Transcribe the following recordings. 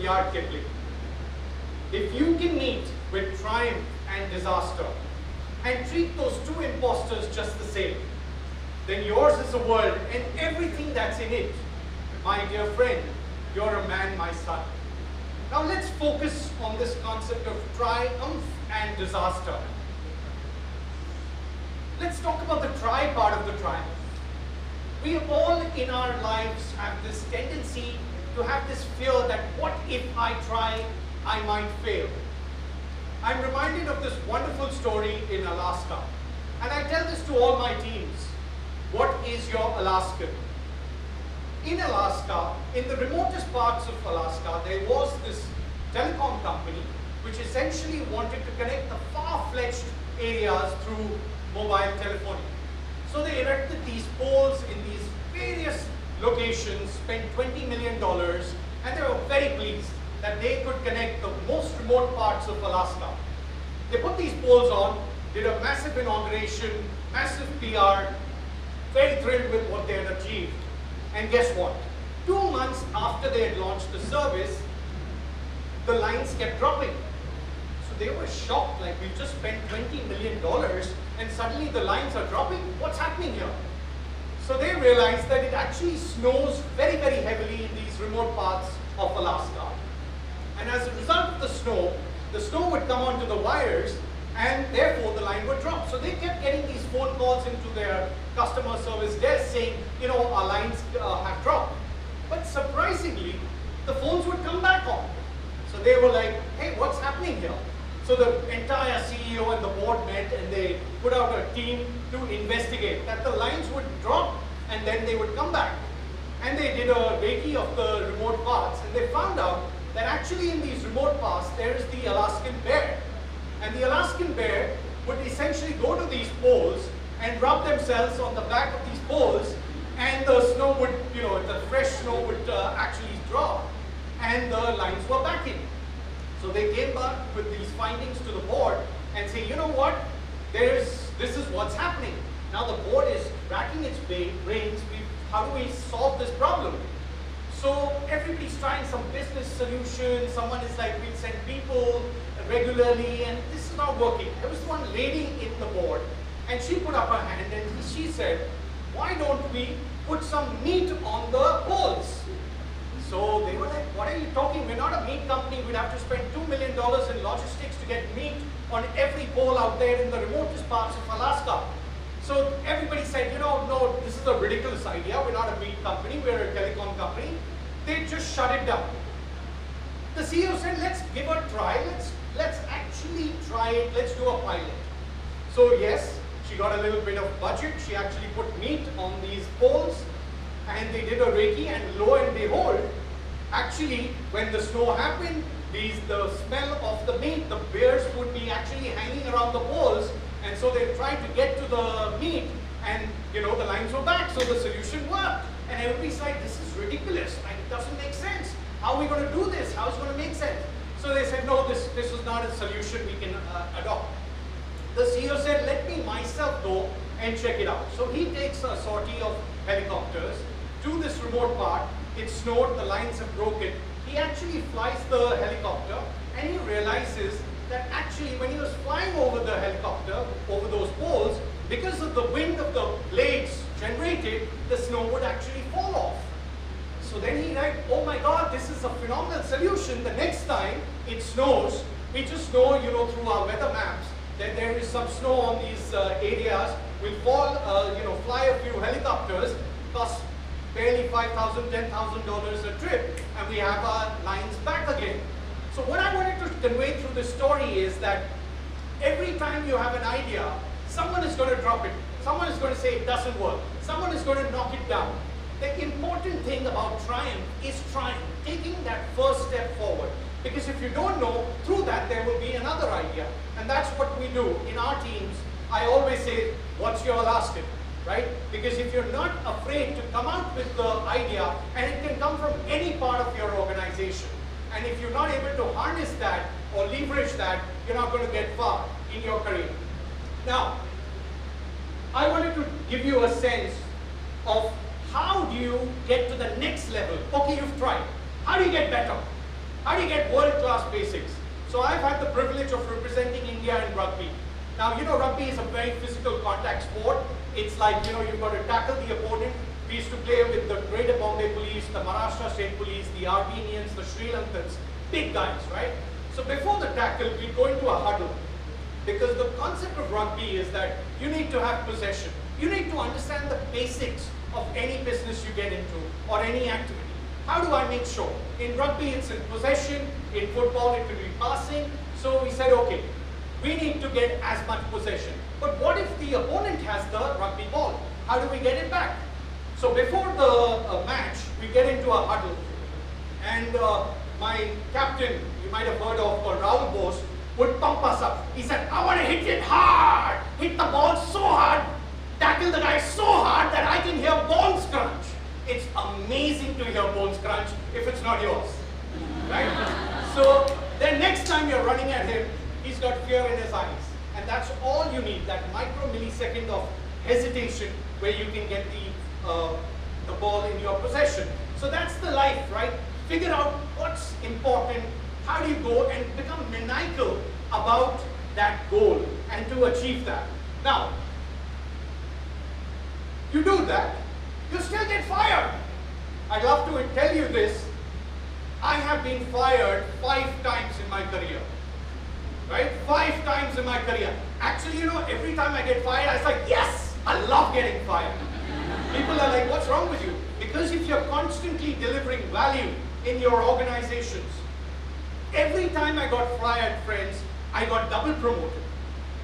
Rudyard Kipling. If you can meet with triumph and disaster and treat those two imposters just the same, then yours is a world and everything that's in it. My dear friend, you're a man, my son. Now let's focus on this concept of triumph and disaster. Let's talk about the try part of the triumph. We all in our lives have this tendency to have this fear that what if I try, I might fail. I'm reminded of this wonderful story in Alaska, and I tell this to all my teams. What is your Alaskan? In Alaska, in the remotest parts of Alaska, there was this telecom company which essentially wanted to connect the far-fetched areas through mobile telephony. So they erected these poles in these various locations, spent $20 million, and they were very pleased that they could connect the most remote parts of Alaska. They put these poles on, did a massive inauguration, massive PR, very thrilled with what they had achieved. And guess what? 2 months after they had launched the service, the lines kept dropping. So they were shocked, like we just spent $20 million and suddenly the lines are dropping. What's happening here? So they realized that it actually snows very, very heavily in these remote parts of Alaska. And as a result of the snow would come onto the wires and therefore the line would drop. So they kept getting these phone calls into their customer service desk saying, you know, our lines have dropped. But surprisingly, the phones would come back on. So they were like, hey, what's happening here? So the entire CEO and the board met and they put out a team to investigate that the lines would drop and then they would come back. And they did a recce of the remote parts and they found out that actually in these remote parts there is the Alaskan bear. And the Alaskan bear would essentially go to these poles and rub themselves on the back of these poles, and the snow would, you know, the fresh snow would actually drop and the lines were back in. So they came back with these findings to the board and say, you know what, this is what's happening. Now the board is racking its brains, how do we solve this problem? So everybody's trying some business solution. Someone is like, we'll send people regularly, and this is not working. There was one lady in the board, and she put up her hand and she said, why don't we put some meat on the poles? So they were like, what are you talking? We're not a meat company. We'd have to spend $2 million in logistics to get meat on every pole out there in the remotest parts of Alaska. So everybody said, you know, no, this is a ridiculous idea. We're not a meat company, we're a telecom company. They just shut it down. The CEO said, let's give it a try. Let's actually try it. Let's do a pilot. So yes, she got a little bit of budget. She actually put meat on these poles and they did a recce, and lo and behold, actually when the snow happened, the smell of the meat, the bears would be actually hanging around the poles. And so they tried to get to the meat and, you know, the lines were back, so the solution worked. And everybody's like, this is ridiculous, it doesn't make sense. How are we going to do this? How is it going to make sense? So they said, no, this is not a solution we can adopt. The CEO said, let me myself go and check it out. So he takes a sortie of helicopters to this remote part. It snowed, the lines have broken. He actually flies the helicopter and he realizes that actually when he was flying over the helicopter, over those poles, because of the wind of the blades generated, the snow would actually fall off. So then he like, oh my God, this is a phenomenal solution. The next time it snows, we just know, you know, through our weather maps that there is some snow on these areas. We'll fall, fly a few helicopters, cost barely $5,000, $10,000 a trip, and we have our lines back again. So what I wanted to convey through this story is that every time you have an idea, someone is going to drop it. Someone is going to say it doesn't work. Someone is going to knock it down. The important thing about triumph is triumph, taking that first step forward. Because if you don't know, through that there will be another idea. And that's what we do in our teams. I always say, what's your Alaskan? Right? Because if you're not afraid to come out with the idea, and it can come from any part of your organization, and if you're not able to harness that or leverage that, you're not going to get far in your career. Now, I wanted to give you a sense of how do you get to the next level. Okay, you've tried. How do you get better? How do you get world-class basics? So I've had the privilege of representing India in rugby. Now, you know, rugby is a very physical contact sport. It's like, you know, you've got to tackle the opponent. We used to play with the Greater Bombay Police, the Maharashtra State Police, the Armenians, the Sri Lankans, big guys, right? So before the tackle, we go into a huddle. Because the concept of rugby is that you need to have possession. You need to understand the basics of any business you get into or any activity. How do I make sure? In rugby, it's in possession. In football, it could be passing. So we said, okay, we need to get as much possession. But what if the opponent has the rugby ball? How do we get it back? So before the match, we get into a huddle. And my captain, you might have heard of, called Rahul Bose, would pump us up. He said, I want to hit it hard. Hit the ball so hard. Tackle the guy so hard that I can hear bones crunch. It's amazing to hear bones crunch if it's not yours, right? So then next time you're running at him, he's got fear in his eyes. And that's all you need, that micro millisecond of hesitation where you can get the ball in your possession. So that's the life, right? Figure out what's important, how do you go and become maniacal about that goal and to achieve that. Now, you do that, you still get fired. I'd love to tell you this. I have been fired 5 times in my career. Right? 5 times in my career. Actually, you know, every time I get fired, I was like, yes, I love getting fired. People are like, what's wrong with you? Because if you're constantly delivering value in your organizations, every time I got fired, friends, I got double promoted.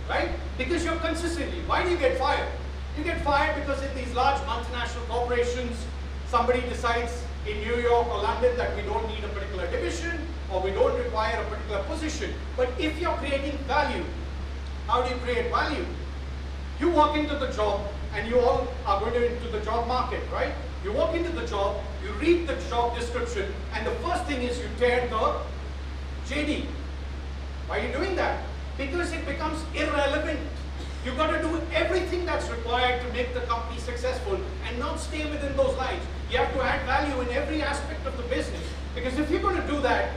Right? Because you're consistently. Why do you get fired? You get fired because in these large multinational corporations, somebody decides in New York or London that we don't need a particular division or we don't require a particular position. But if you're creating value, how do you create value? You walk into the job, and you all are going into the job market, right? You walk into the job, you read the job description, and the first thing is you tear the JD. Why are you doing that? Because it becomes irrelevant. You've got to do everything that's required to make the company successful and not stay within those lines. You have to add value in every aspect of the business. Because if you're going to do that,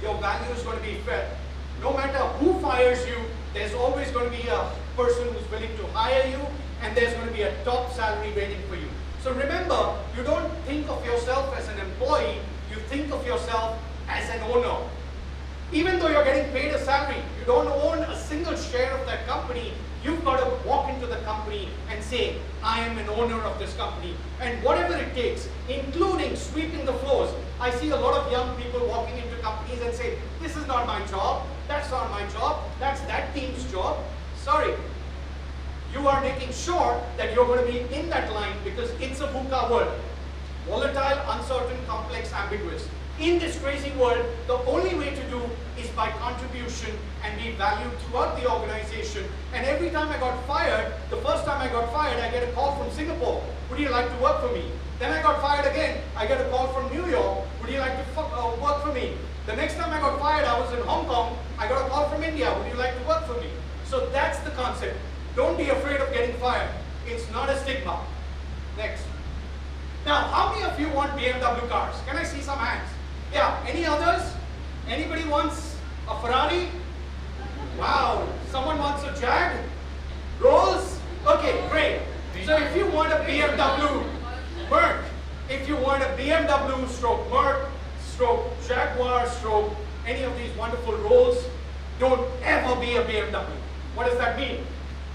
your value is going to be fair. No matter who fires you, there's always going to be a person who's willing to hire you, and there's going to be a top salary waiting for you. So remember, you don't think of yourself as an employee, you think of yourself as an owner. Even though you're getting paid a salary, you don't own a single share of that company. You've got to walk into the company and say, I am an owner of this company. And whatever it takes, including sweeping the floors. I see a lot of young people walking into companies and say, this is not my job, that's not my job, that's that team's job. Sorry. You are making sure that you're going to be in that line because it's a VUCA world. Volatile, uncertain, complex, ambiguous. In this crazy world, the only way to do is by contribution and be valued throughout the organization. And every time I got fired, the first time I got fired, I get a call from Singapore. Would you like to work for me? Then I got fired again. I get a call from New York. Would you like to work for me? The next time I got fired, I was in Hong Kong. I got a call from India. Would you like to work for me? So that's the concept. Don't be afraid of getting fired. It's not a stigma. Next. Now, how many of you want BMW cars? Can I see some hands? Yeah, any others? Anybody wants a Ferrari? Wow, someone wants a Jag? Rolls? Okay, great. So if you want a BMW, Merc, if you want a BMW stroke Merc, stroke Jaguar, stroke any of these wonderful Rolls, don't ever be a BMW. What does that mean?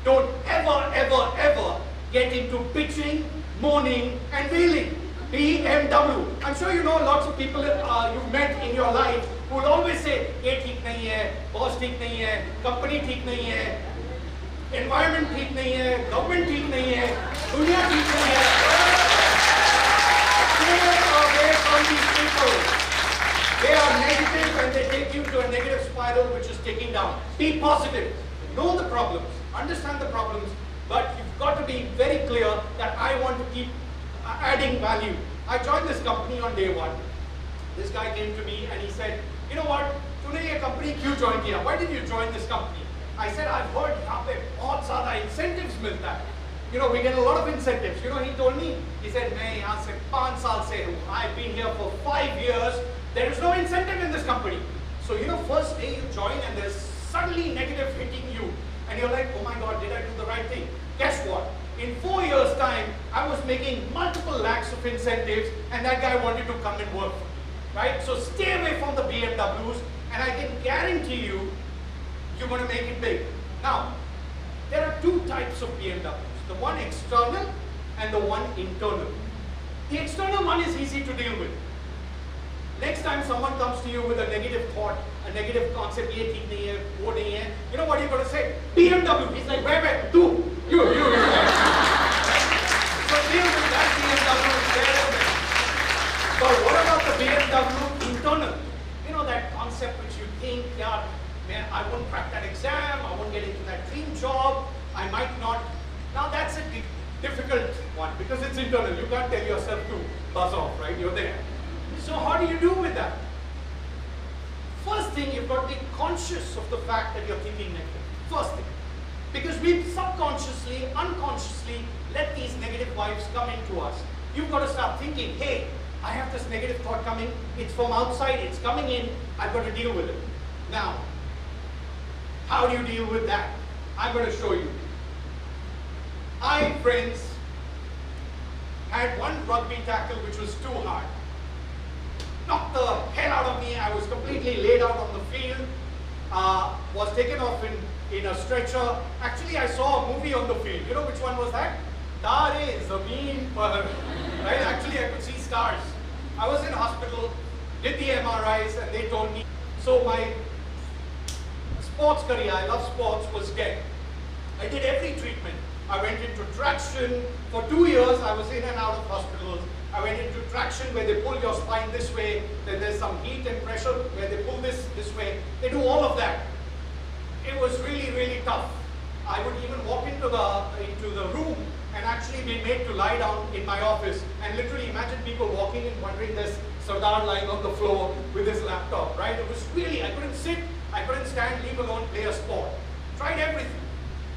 Don't ever, ever, ever get into bitching, moaning, and wailing. BMW. I'm sure you know lots of people you've met in your life who will always say, "Ye theek nahi hai, boss theek nahi hai, company theek nahi hai, environment theek nahi hai, government theek nahi hai, dunya theek nahi hai." Stay away from these people. They are negative and they take you to a negative spiral which is taking down. Be positive. Know the problems. Understand the problems. But you've got to be very clear that I want to keep adding value. I joined this company on day 1. This guy came to me and he said, you know what, tune ye company kyun join kiya? Why did you join this company? I said, I've heard yahan pe bahut zyada incentives milta hai. You know, we get a lot of incentives. You know, he told me, he said, main yahan se 5 saal se hu. I've been here for 5 years. There is no incentive in this company. So, first day you join and there's suddenly negative hitting you. And you're like, oh my God, did I do the right thing? Guess what? In 4 years' time, I was making multiple lakhs of incentives and that guy wanted to come and work for me. Right? So stay away from the BMWs and I can guarantee you, you're going to make it big. Now, there are two types of BMWs. The one external and the one internal. The external one is easy to deal with. Next time someone comes to you with a negative thought, a negative concept, you know what you're going to say? BMW. He's like, where, you. So deal with that BMW there. But what about the BMW internal? You know that concept which you think, yeah, man, I won't crack that exam, I won't get into that dream job, I might not. Now that's a difficult one because it's internal. You can't tell yourself to buzz off, right? You're there. So how do you do with that? First thing, you've got to be conscious of the fact that you're thinking negative. First thing. Because we subconsciously, unconsciously let these negative vibes come into us. You've got to start thinking, hey, I have this negative thought coming, it's from outside, it's coming in, I've got to deal with it. Now, how do you deal with that? I'm going to show you. I, friends, had one rugby tackle which was too hard. Knocked the hell out of me. I was completely laid out on the field. Was taken off in a stretcher. Actually, I saw a movie on the field. You know which one was that? Tare Zameen Par. Right? Actually, I could see stars. I was in hospital, did the MRIs, and they told me. So my sports career, I love sports, was dead. I did every treatment. I went into traction. For 2 years, I was in and out of hospitals. I went into traction where they pull your spine this way, then there's some heat and pressure where they pull this way. They do all of that. It was really, really tough. I would even walk into the room and actually be made to lie down in my office and literally imagine people walking and wondering this Sardar lying on the floor with his laptop, right? It was really, I couldn't sit, I couldn't stand, leave alone play a sport. Tried everything.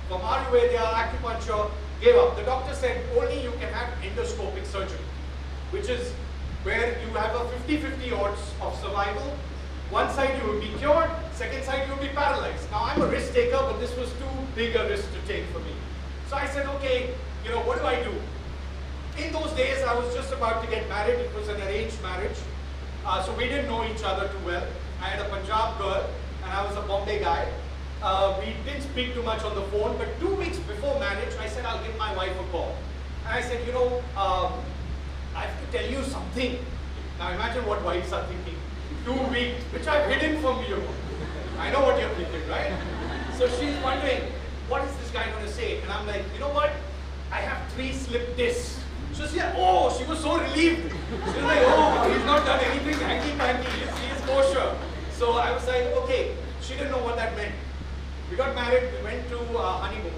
From Ayurveda, acupuncture, gave up. The doctor said only you can have endoscopic surgery, which is where you have a 50-50 odds of survival. One side you will be cured, second side you will be paralyzed. Now I'm a risk taker, but this was too big a risk to take for me. So I said, okay, what do I do? In those days, I was just about to get married. It was an arranged marriage. So we didn't know each other too well. I had a Punjab girl, and I was a Bombay guy. We didn't speak too much on the phone, but 2 weeks before marriage, I said, I'll give my wife a call. And I said, I have to tell you something. Now imagine what wives are thinking. 2 weeks, which I've hidden from you. I know what you're thinking, right? So she's wondering, what is this guy going to say? And I'm like, you know what? I have 3 slip discs. So she said, oh, she was so relieved. She was like, oh, he's not done anything hanky-panky. He's kosher. So I was like, okay. She didn't know what that meant. We got married, we went to honeymoon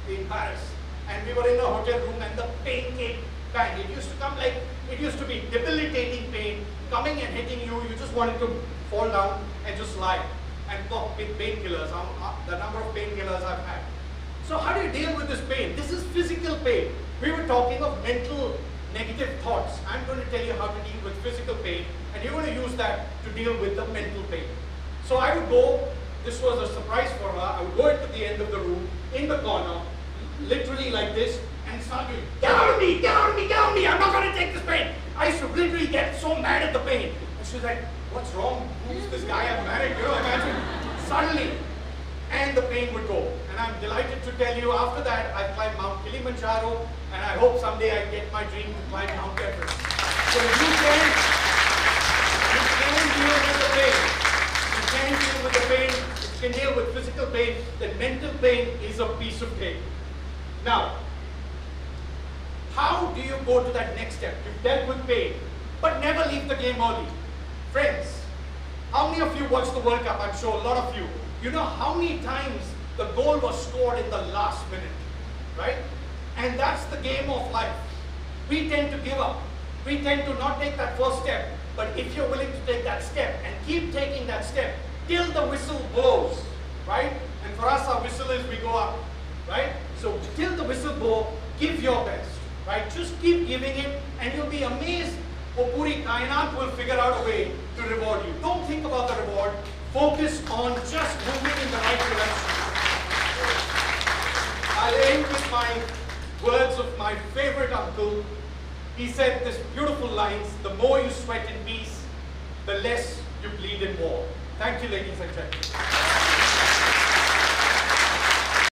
in Paris. And we were in a hotel room and the pain came bang. It used to come like, it used to be debilitating pain, coming and hitting you. You just wanted to fall down and just lie and pop with painkillers. The number of painkillers I've had. So how do you deal with this pain? This is physical pain. We were talking of mental negative thoughts. I'm going to tell you how to deal with physical pain, and you're going to use that to deal with the mental pain. So I would go, this was a surprise for her, I would go into the end of the room, in the corner, literally like this, and start going, get out of me, get out of me, get out of me, I'm not going to take this pain. I used to literally get so mad at the pain. And she was like, what's wrong? Who's this guy I'm married? Imagine. Suddenly, and the pain would go. And I'm delighted to tell you, after that, I climbed Mount Kilimanjaro, and I hope someday I get my dream to climb Mount Everest. So you can deal with the pain. You can deal with the pain. You can deal with physical pain. The mental pain is a piece of cake. Now, how do you go to that next step? You've dealt with pain, but never leave the game early. Friends, how many of you watched the World Cup? I'm sure a lot of you. You know how many times the goal was scored in the last minute, right? And that's the game of life. We tend to give up. We tend to not take that first step. But if you're willing to take that step and keep taking that step till the whistle blows, right? And for us, our whistle is we go up, right? So till the whistle blows, give your best, right? Just keep giving it, and you'll be amazed वो पूरी कायनात will figure out a way to reward you. Don't think about the reward. Focus on just moving in the right direction. I'll end with my words of my favorite uncle. He said this beautiful lines, the more you sweat in peace, the less you bleed in war. Thank you, ladies and gentlemen.